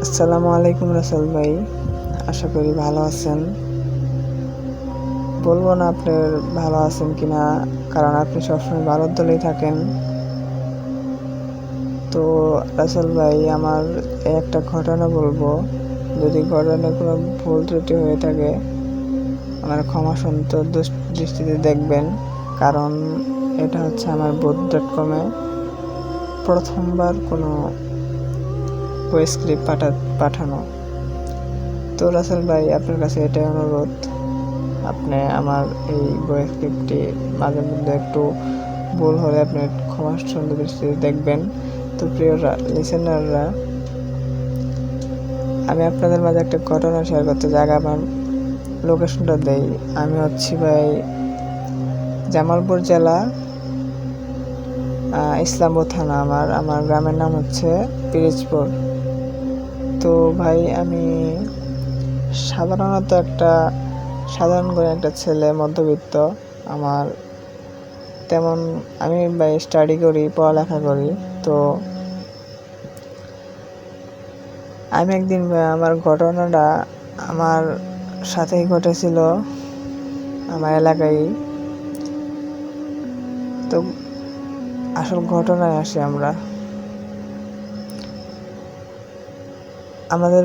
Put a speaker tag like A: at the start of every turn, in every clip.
A: আসসালামু আলাইকুম রাসেল ভাই, আশা করি ভালো আছেন। বলবো না আপনি ভালো আছেন কিনা, কারণ আপনি সবসময় ভালোর দলেই থাকেন। তো রাসেল ভাই, আমার একটা ঘটনা বলবো। যদি ঘটনায় কোনো ভুল ত্রুটি হয়ে থাকে, আমার ক্ষমা সুন্দর দৃষ্টিতে দেখবেন, কারণ এটা হচ্ছে আমার boat.com-এ প্রথমবার কোনো স্ক্রিপ্ট পাঠানো। তো রাসেল ভাই, আপনার কাছে এটাই অনুরোধ, আপনি আমার এই ভয়েস ক্লিপটি মাঝে মধ্যে একটু ভুল হলে আপনি ক্ষমা সুন্দর দৃষ্টিতে দেখবেন। তো প্রিয় লিসেনাররা, আমি আপনাদের মাঝে একটা ঘটনা শেয়ার করতে জায়গা আমার লোকেশনটা দেই। আমি হচ্ছি ভাই জামালপুর জেলা, ইসলামপুর থানা। আমার গ্রামের নাম হচ্ছে পিরিজপুর। তো ভাই, আমি সাধারণত সাধারণ করে একটা ছেলে, মধ্যবিত্ত। আমার তেমন আমি ভাই স্টাডি করি, পড়ালেখা করি। তো আমি একদিন আমার ঘটনাটা আমার সাথেই ঘটেছিল, আমার এলাকায়। তো আসল ঘটনায় আসি আমরা। আমাদের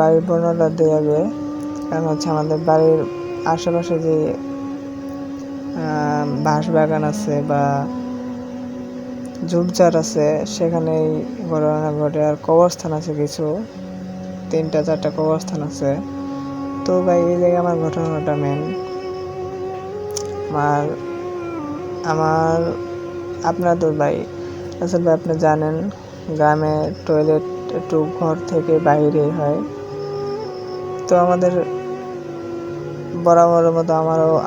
A: বাড়ির বর্ণনা দিয়ে যাবে, কারণ হচ্ছে আমাদের বাড়ির আশেপাশে যে বাঁশবাগান আছে বা ঝোপঝাড় আছে, সেখানেই ঘটনা ঘটে। আর কবরস্থান আছে কিছু, 3-4টা কবরস্থান আছে। তো ভাই, এই জায়গায় আমার ঘটনাটা মেন। আমার আপনার তো ভাই আসলে ভাই, আপনি জানেন গ্রামে টয়লেট একটু ঘর থেকে বাইরে হয়। তো আমাদের বরাবরের মতো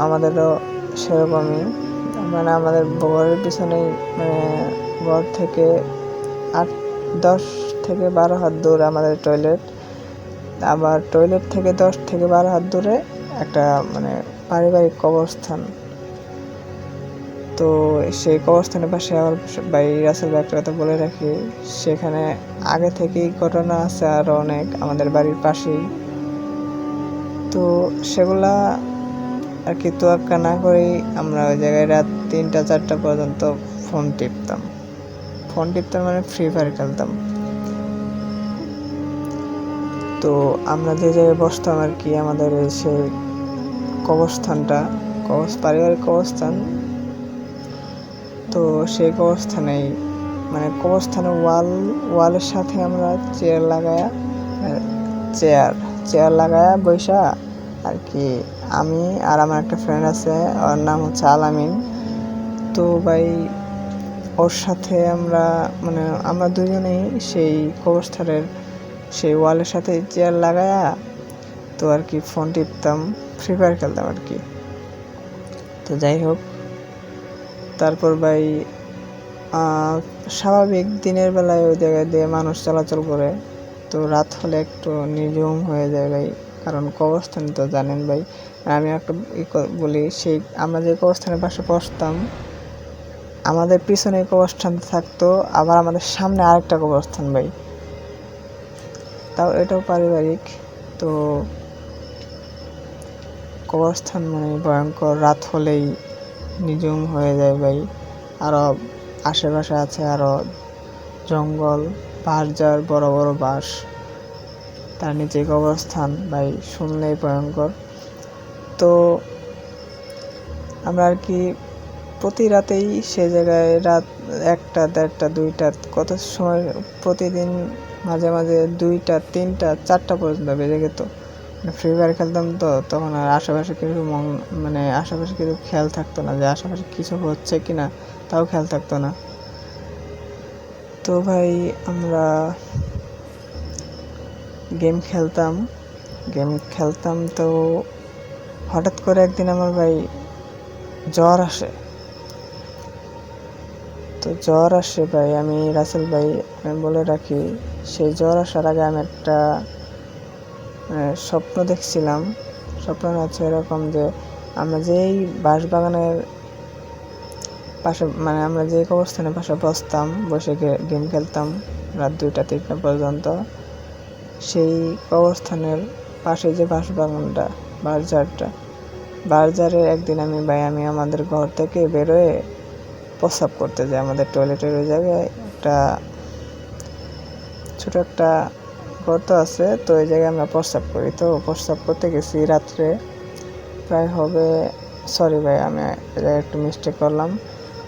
A: আমাদেরও সেরকমই, মানে আমাদের ঘরের পিছনেই, মানে ঘর থেকে 10 থেকে 12 হাত দূর আমাদের টয়লেট। আবার টয়লেট থেকে 10 থেকে 12 হাত দূরে একটা মানে পারিবারিক কবরস্থান। তো সেই কবরস্থানের পাশে আমার ভাই রাসেল ভাই, একটা কথা বলে রাখি, সেখানে আগে থেকেই ঘটনা আছে আরও অনেক আমাদের বাড়ির পাশেই। তো সেগুলা আর কি তোয়াক্কা না করেই আমরা ওই জায়গায় রাত 3টা-4টা পর্যন্ত ফোন টিপতাম মানে ফ্রি ফায়ার খেলতাম। তো আমরা যে জায়গায় বসতাম আর কি, আমাদের সেই কবরস্থানটা পারিবারিক কবরস্থান। তো সেই কবরস্থানেই, মানে কবরস্থানের ওয়ালের সাথে আমরা চেয়ার লাগায়া বৈশা আর কি, আমি আর আমার একটা ফ্রেন্ড আছে, ওর নাম হচ্ছে আলামিন। তো ভাই, ওর সাথে আমরা দুজনেই সেই কবরস্থানের সেই ওয়ালের সাথে চেয়ার লাগায়া তো আর কি ফোন টিপতাম, ফ্রি ফায়ার খেলতাম আর কি। তো যাই হোক, তারপর ভাই স্বাভাবিক দিনের বেলায় ওই জায়গায় দিয়ে মানুষ চলাচল করে। তো রাত হলে একটু নির্ঝুম হয়ে যায় ভাই, কারণ কবরস্থান তো জানেন ভাই। আমি একটা বলি, সেই আমরা যে কবরস্থানের পাশে বসতাম, আমাদের পিছনে কবরস্থান থাকতো, আবার আমাদের সামনে আরেকটা কবরস্থান ভাই, তাও এটাও পারিবারিক। তো কবরস্থান মানে ভয়ঙ্কর, রাত হলেই নিঝুম হয়ে যায় ভাই। আরও আশেপাশে আছে আরও জঙ্গল, বাঁশঝাড়, বড় বড় বাঁশ, তার নিচে কবরস্থান ভাই, শুনলেই ভয়ঙ্কর। তো আমরা আর কি প্রতি রাতেই সে জায়গায় রাত 1টা, 1:30, 2টা, কত সময় প্রতিদিন মাঝে মাঝে 2টা, 3টা, 4টা পর্যন্ত বেজে যেত। ফ্রি ফায়ার খেলতাম, তো তখন আর আশেপাশে কিছু খেয়াল থাকতো না, যে আশেপাশে কিছু হচ্ছে কিনা, তাও খেয়াল থাকতো না। তো ভাই, আমরা গেম খেলতাম। তো হঠাৎ করে একদিন আমার ভাই জ্বর আসে। তো জ্বর আসে ভাই, আমি রাসেল ভাই, আমি বলে রাখি, সেই জ্বর আসার আগে আমি একটা স্বপ্ন দেখছিলাম। স্বপ্নটা হচ্ছে এরকম যে, আমরা যেই বাঁশবাগানের পাশে, মানে আমরা যে কবরস্থানের পাশে বসতাম, বসে গেম খেলতাম, রাত 2টা-3টা পর্যন্ত। সেই কবরস্থানের পাশে যে বাঁশবাগানটা, বাঁশঝাড়ে একদিন আমি আমাদের ঘর থেকে বেরোয় প্রস্রাব করতে যাই। আমাদের টয়লেটের ওই জায়গায় ছোট একটা গর্ত আছে, তো ওই জায়গায় আমরা প্রস্রাব করি। তো প্রস্রাব করতে গেছি রাত্রে, প্রায় হবে, সরি ভাই আমি একটু মিস্টেক করলাম।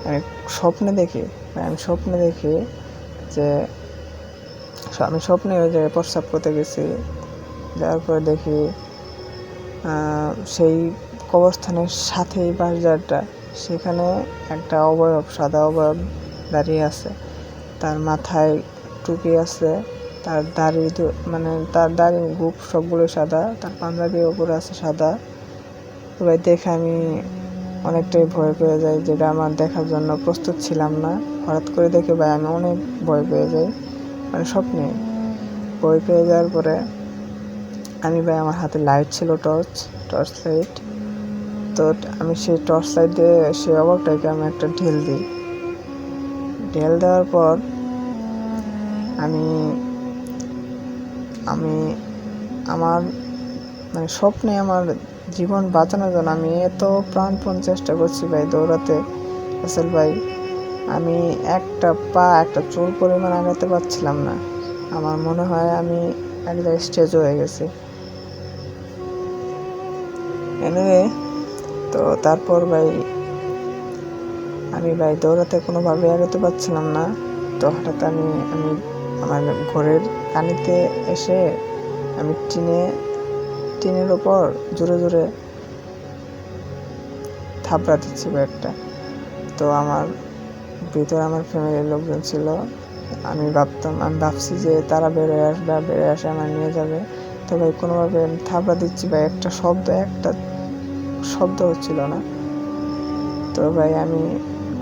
A: আমি স্বপ্নে দেখি যে আমি স্বপ্নে ওই জায়গায় প্রস্রাব করতে গেছি। যাওয়ার পরে দেখি সেই কবরস্থানের সাথেই বাঁশঝাড়টা, সেখানে একটা সাদা অবয়ব দাঁড়িয়ে আছে। তার মাথায় টুপি আছে, তার দাড়ি গোঁফ সবগুলো সাদা, তার পাঞ্জাবির ওপরে আছে সাদা। তো ভাই দেখে আমি অনেকটাই ভয় পেয়ে যাই, যেটা আমার দেখার জন্য প্রস্তুত ছিলাম না। হঠাৎ করে দেখে ভাই আমি অনেক ভয় পেয়ে যাই, স্বপ্নে ভয় পেয়ে যাওয়ার পরে ভাই আমার হাতে লাইট ছিল, টর্চ লাইট। তো আমি সেই টর্চ লাইট দিয়ে সেই অবাকটাকে আমি একটা ঢেল দিই। ঢেল দেওয়ার পর আমি আমার স্বপ্নে আমার জীবন বাঁচানোর জন্য আমি এত প্রাণপণ চেষ্টা করছি ভাই দৌড়াতে, রাসেল ভাই, আমি একটা চুল পরিমাণ আগাতে পারছিলাম না। আমার মনে হয় আমি এক জায়গায় স্টেজ হয়ে গেছি। এনিওয়ে, তো তারপর ভাই আমি দৌড়াতে কোনোভাবে আগাতে পারছিলাম না। তো হঠাৎ আমি আমার ঘরের কানিতে এসে আমি টিনের ওপর জোরে জোরে থাপড়া দিচ্ছি একটা। তো আমার ভিতরে আমার ফ্যামিলির লোকজন ছিল। আমি ভাবছি যে তারা বেরোয় আসে আমার নিয়ে যাবে। তো ভাই কোনোভাবে থাপড়া দিচ্ছি ভাই, একটা শব্দ হচ্ছিল না। তো ভাই আমি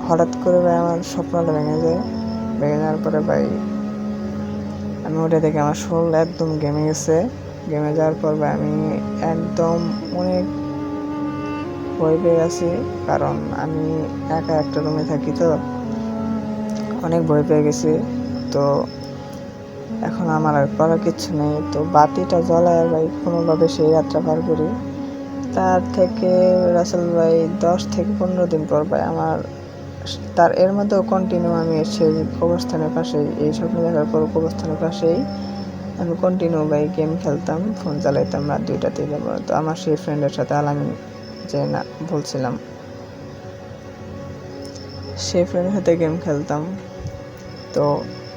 A: হঠাৎ করে ভাই আমার স্বপ্নটা ভেঙে যাওয়ার পরে ভাই আমি ওটা দেখে আমার শরীর একদম ঘেমে যাওয়ার পর ভাই আমি একদম অনেক ভয় পেয়ে আছি, কারণ আমি একা একটা রুমে থাকি, তো অনেক ভয় পেয়ে গেছি। তো এখন আমার আর করার কিছু নেই, তো বাতিটা জ্বলায় ভাই কোনোভাবে সেই যাত্রা পার করি। তার থেকে রাসেল ভাই 10 থেকে 15 দিন পর ভাই এর মধ্যেও কন্টিনিউ আমি সেই কবরস্থানের পাশেই, এই স্বপ্ন দেখার পর কবরস্থানের পাশেই আমি কন্টিনিউ ভাই গেম খেলতাম, ফোন চালাইতাম রাত 2টা-3টা পর্যন্ত। আমার সেই ফ্রেন্ডের সাথে আলামিন যে না বলছিলাম, সেই ফ্রেন্ডের সাথে গেম খেলতাম। তো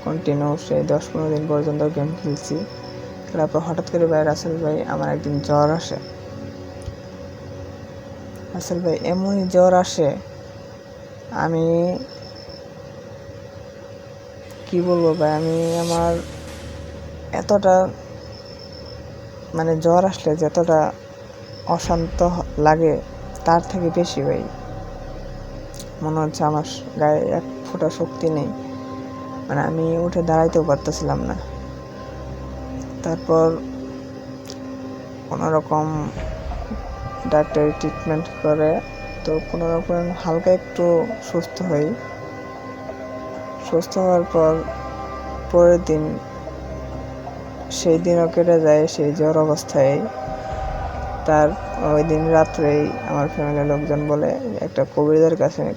A: কন্টিনিউ সেই 10-15 দিন পর্যন্ত গেম খেলছি। তারপর হঠাৎ করে ভাই রাসেল ভাই আমার একদিন জ্বর আসে। রাসেল ভাই এমনই জ্বর আসে, আমি কি বলবো ভাই, আমার এতটা জ্বর আসলে যতটা অশান্ত লাগে তার থেকে বেশি ভাই মনে হচ্ছে আমার গায়ে এক ফোঁটা শক্তি নেই, আমি উঠে দাঁড়াইতেও পারতেছিলাম না। তারপর কোনোরকম ডাক্তারি ট্রিটমেন্ট করে তো কোনোরকম হালকা একটু সুস্থ হই। সুস্থ হওয়ার পর পরের দিন সেই দিনও কেটে যায় সেই জ্বর অবস্থায়। তার ওই দিন রাত্রেই আমার ফ্যামিলির লোকজন বলে একটা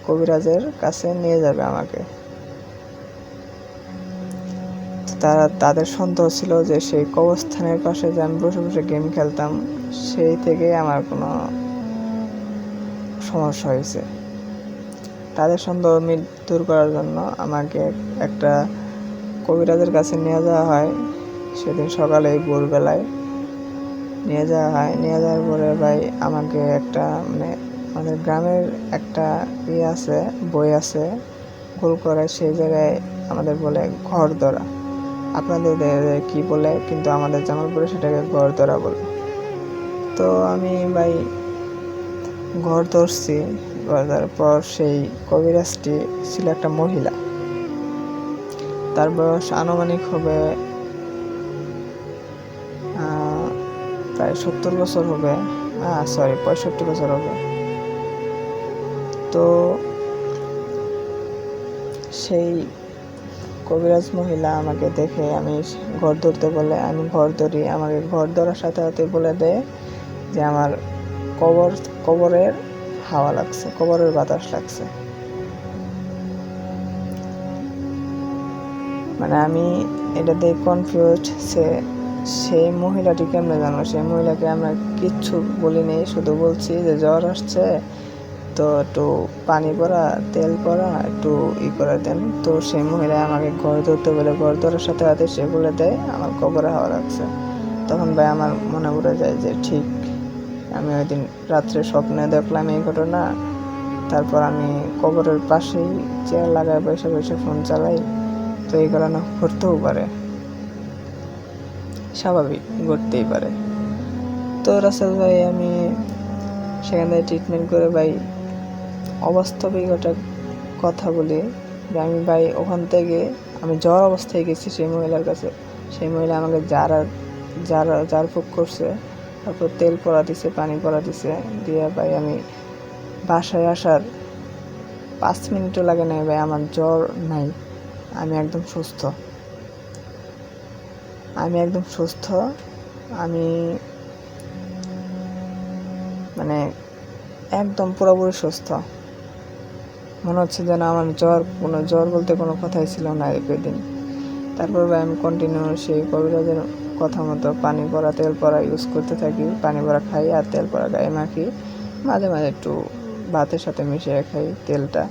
A: কবিরাজের কাছে নিয়ে যাবে আমাকে। তাদের সন্দেহ ছিল যে সেই কবরস্থানের পাশে যে আমি বসে বসে গেম খেলতাম, সেই থেকে আমার কোনো সমস্যা হয়েছে। তাদের সন্দেহ দূর করার জন্য আমাকে একটা কবিরাজের কাছে নিয়ে যাওয়া হয়। সেদিন সকালে ভোরবেলায় নিয়ে যাওয়ার পরে ভাই আমাকে একটা আমাদের গ্রামের একটা বই আছে গোল করে, সেই জায়গায় আমাদের বলে ঘর ধরা, আপনাদের কি বলে, কিন্তু আমাদের জামালপুরে সেটাকে ঘর ধরা বলে। তো আমি ভাই ঘর ধরছি। ঘর ধরার পর সেই কবিরাজটি ছিল একটা মহিলা, তার বয়স আনুমানিক হবে প্রায় 70 বছর হবে, 65 বছর হবে। তো সেই কবিরাজ মহিলা আমাকে দেখে আমি ঘর ধরতে বলে, আমি ঘর ধরি। আমাকে ঘর ধরার সাথে সাথে বলে দেয় যে আমার কবরের হাওয়া লাগছে, কবরের বাতাস লাগছে। মানে আমি এটা দিয়ে কনফিউজ। সেই মহিলাটি কেমনে জানলো? সেই মহিলাকে আমরা কিচ্ছু বলিনি, শুধু বলছি যে জ্বর আসছে তো একটু পানি পড়া, তেল পড়া একটু করে দেন। তো সেই মহিলা আমাকে ঘর ধরতে বলে, ঘর ধরার সাথে সাথে সে বলে দেয় আমার কবরে হাওয়া লাগছে। তখন ভাই আমার মনে পড়ে যায় যে ঠিক আমি ওই দিন রাত্রে স্বপ্নে দেখলাম এই ঘটনা। তারপর আমি কবরের পাশেই চেয়ার লাগায় বসে বসে ফোন চালাই। তো এই ঘটনা ঘটতেও পারে, স্বাভাবিক, ঘটতেই পারে। তো রাসেল ভাই আমি সেখান থেকে ট্রিটমেন্ট করে ভাই অবাস্তবিক একটা কথা বলি যে আমি ভাই ওখান থেকে আমি জ্বর অবস্থায় গেছি সেই মহিলার কাছে। সেই মহিলা আমাকে জারফুঁক করছে, তারপর তেল পড়া দিছে, পানি পড়া দিছে, দিয়ে ভাই আমি বাসায় আসার 5 মিনিটও লাগে নাই ভাই, আমার জ্বর নাই, আমি একদম সুস্থ। আমি মানে একদম পুরোপুরি সুস্থ। মনে হচ্ছে যেন আমার জ্বর বলতে কোনো কথাই ছিল না ওই দিন। তারপর ভাই আমি কন্টিনিউ সেই কবিরাজের কথা মতো পানি পড়া, তেল পড়া ইউজ করতে থাকি। পানি পড়া খাই আর তেল পড়া গায়ে মাখি, মাঝে মাঝে একটু ভাতের সাথে মিশিয়ে খাই তেলটা।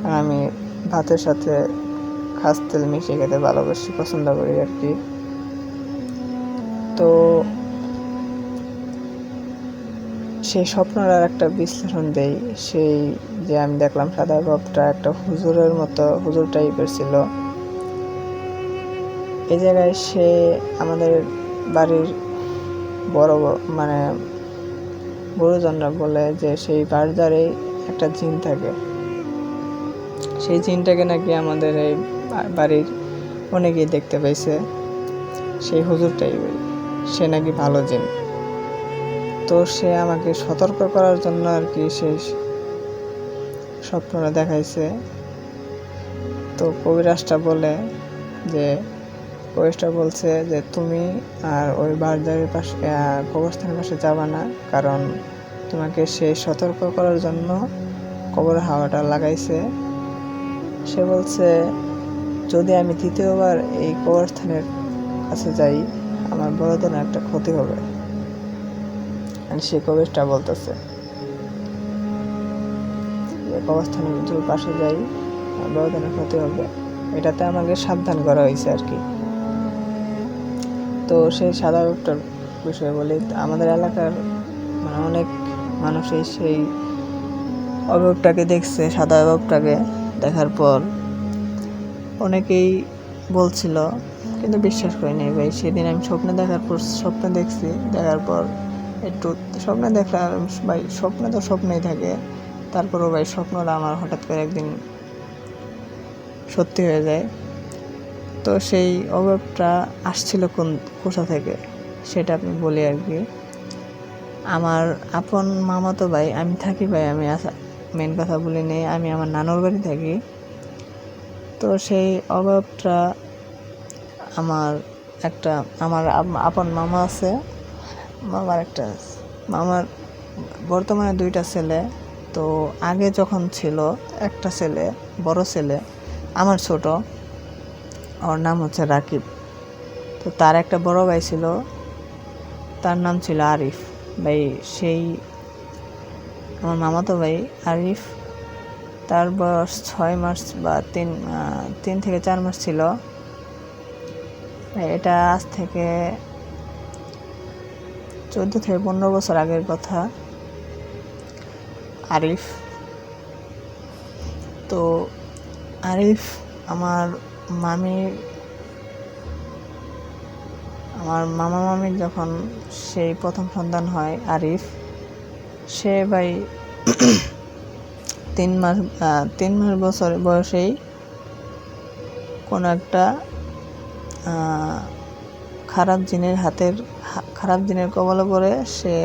A: আর আমি ভাতের সাথে খাস তেল মিশিয়ে খেতে ভালোবাসি, পছন্দ করি আর কি। তো সেই স্বপ্নের আর একটা বিশ্লেষণ দেই। সেই যে আমি দেখলাম সাদা বাবটা একটা হুজুর টাইপের ছিল। এই জায়গায় সে আমাদের বাড়ির বড় মানে গুরুজনরা বলে যে সেই বাড়িদারেই একটা জিন থাকে। সেই জিনটাকে নাকি আমাদের এই বাড়ির অনেকেই দেখতে পাইছে। সেই হুজুর টাইপের, সে নাকি ভালো জিন। তো সে আমাকে সতর্ক করার জন্য আর কি সেই স্বপ্নটা দেখাইছে। তো কবিরাজটা বলছে যে তুমি আর ওই বারদারের পাশে কবরস্থানের পাশে যাবা না, কারণ তোমাকে সে সতর্ক করার জন্য কবরের হাওয়াটা লাগাইছে। সে বলছে যদি আমি তৃতীয়বার এই কবরস্থানের কাছে যাই আমার বড় ধরনের একটা ক্ষতি হবে। আর সে কবিরাজটা বলতেছে যে কবরস্থানের পাশে যাই আমার বড় ধরনের ক্ষতি হবে, এটাতে আমাকে সাবধান করা হয়েছে আর কি। তো সেই সাদা বাবুটার বিষয়ে বলি, আমাদের এলাকার মানে অনেক মানুষই সেই অভাবটাকে দেখছে। সাদা অভাবটাকে দেখার পর অনেকেই বলছিল, কিন্তু বিশ্বাস করিনি ভাই। সেদিন আমি স্বপ্নে দেখছি, দেখার পর একটু স্বপ্নে দেখলাম ভাই, স্বপ্নে তো স্বপ্নেই থাকে। তারপরও ভাই স্বপ্নটা আমার হঠাৎ করে একদিন সত্যি হয়ে যায়। তো সেই অভাবটা আসছিল কোথা থেকে সেটা আমি বলি আর কি। আমার আপন মামাতো ভাই, আমি থাকি ভাই, আমি মেন কথা বলি নেই, আমি আমার নানুর বাড়ি থাকি। তো সেই অভাবটা আমার আপন মামা আছে, মামার বর্তমানে 2টা ছেলে। তো আগে যখন ছিল একটা ছেলে, বড় ছেলে আমার ছোট, ওর নাম হচ্ছে রাকিব। তো তার একটা বড় ভাই ছিল, তার নাম ছিল আরিফ ভাই। সেই আমার মামাতো ভাই আরিফ, তার বয়স 6 মাস বা 3 থেকে 4 মাস ছিল। এটা আজ থেকে 14 থেকে 15 বছর আগের কথা। আরিফ আমার মামা মামির যখন সেই প্রথম সন্তান হয় আরিফ, সে ভাই 3 বছর বয়সেই কোনো একটা খারাপ জিনের কবলে পড়ে সে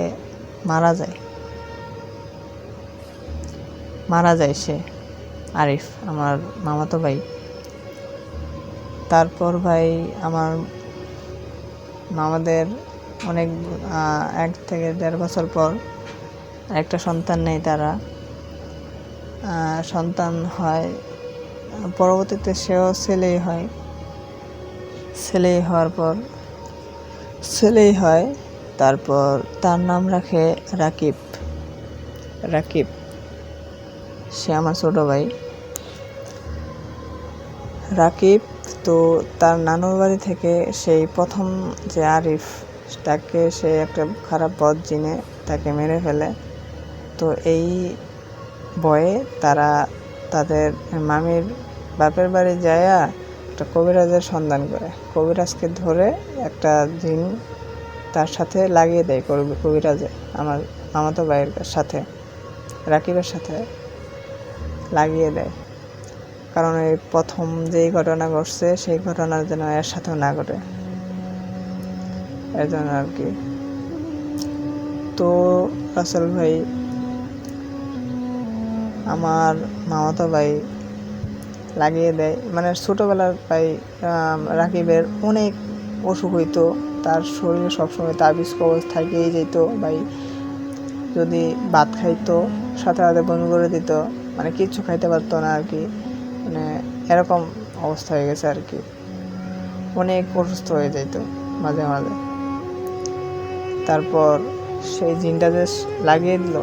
A: মারা যায় সে আরিফ আমার মামাতো ভাই। তারপর ভাই আমার মামাদের অনেক 1 থেকে 1.5 বছর পর একটা সন্তান নেয় তারা। সন্তান হয়, পরবর্তীতে সেও ছেলেই হয়। ছেলেই হয় তারপর তার নাম রাখে রাকিব। সে আমার ছোট ভাই রাকিব। তো তার নানুর বাড়ি থেকে সেই প্রথম যে আরিফ, তাকে সে একটা খারাপ বদ জিনে তাকে মেরে ফেলে। তো এই ভয়ে তারা তাদের মামির বাপের বাড়ি যায়া একটা কবিরাজের সন্ধান করে। কবিরাজকে ধরে একটা জিন তার সাথে লাগিয়ে দেয় কবিরাজে, আমার মামাতো ভাইয়ের সাথে, রাকিবের সাথে লাগিয়ে দেয়। কারণ এই প্রথম যেই ঘটনা ঘটছে সেই ঘটনার যেন এর সাথেও না ঘটে, এর জন্য আর কি। তো রাসেল ভাই, আমার মামাতো ভাই লাগিয়ে দেয়, মানে ছোটোবেলার ভাই রাকিবের অনেক অসুখ হইতো, তার শরীরে সবসময় তাবিজ কবজ থাকেই যেত ভাই। যদি ভাত খাইতো সাথে সাথে বমি করে দিত, মানে কিচ্ছু খাইতে পারতো না আর কি, মানে এরকম অবস্থা হয়ে গেছে আর কি। অনেক অসুস্থ হয়ে যেত মাঝে মাঝে। তারপর সেই জিনটা যে লাগিয়ে দিল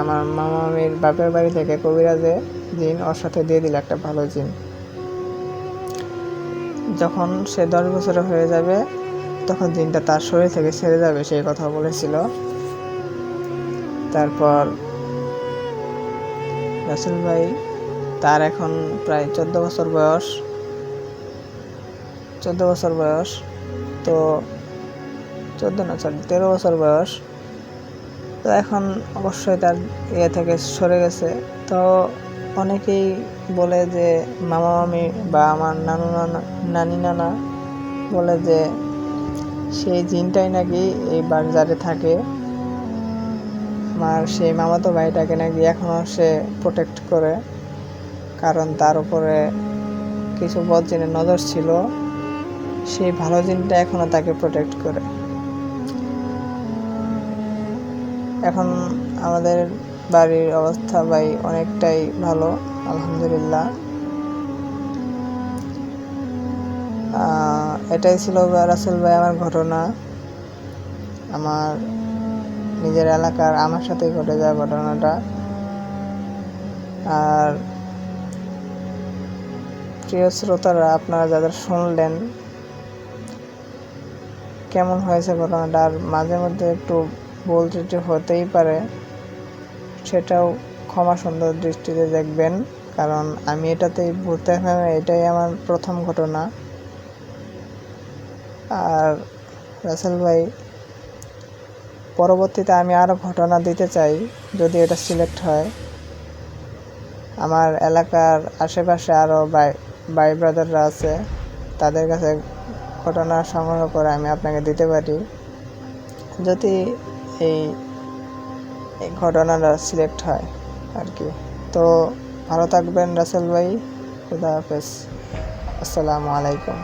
A: আমার মামির বাপের বাড়ি থেকে কবিরাজে জিন ওর সাথে দিয়ে দিল একটা ভালো জিন। যখন সে 10 বছরের হয়ে যাবে তখন জিনটা তার শরীর থেকে ছেড়ে যাবে, সেই কথা বলেছিল। তারপর রাসেল ভাই, তার এখন প্রায় 14 বছর বয়স। তো 13 বছর বয়স। তো এখন অবশ্যই তার থেকে সরে গেছে। তো অনেকেই বলে যে মামা মামি বা আমার নানি নানা বলে যে সেই জিনটাই নাকি এই বাজারে থাকে। আমার সেই মামাতো ভাইটাকে নাকি এখনও সে প্রোটেক্ট করে, কারণ তার উপরে কিছু বদ জিনের নজর ছিল। সেই ভালো জিনটা এখনও তাকে প্রোটেক্ট করে। এখন আমাদের বাড়ির অবস্থা ভাই অনেকটাই ভালো, আলহামদুলিল্লাহ। এটাই ছিল রাসেল ভাই আমার ঘটনা, আমার নিজের এলাকার আমার সাথেই ঘটে যাওয়া ঘটনাটা। আর প্রিয় শ্রোতারা, আপনারা যাদের শুনলেন কেমন হয়েছে ঘটনাটা, আর মাঝে মধ্যে একটু ভুল ত্রুটি হতেই পারে, সেটাও ক্ষমা সুন্দর দৃষ্টিতে দেখবেন, কারণ আমি এটাতেই ভর্তি হলাম, এটাই আমার প্রথম ঘটনা। আর রাসেল ভাই, পরবর্তীতে আমি আরও ঘটনা দিতে চাই, যদি এটা সিলেক্ট হয়। আমার এলাকার আশেপাশে আরও ভাই ব্রাদাররা আছে, তাদের কাছে ঘটনা সংগ্রহ করে আমি আপনাকে দিতে পারি, যদি এই ঘটনাটা সিলেক্ট হয় আর কি। তো ভালো থাকবেন রাসেল ভাই, খুদা হাফেজ, আসসালামু আলাইকুম।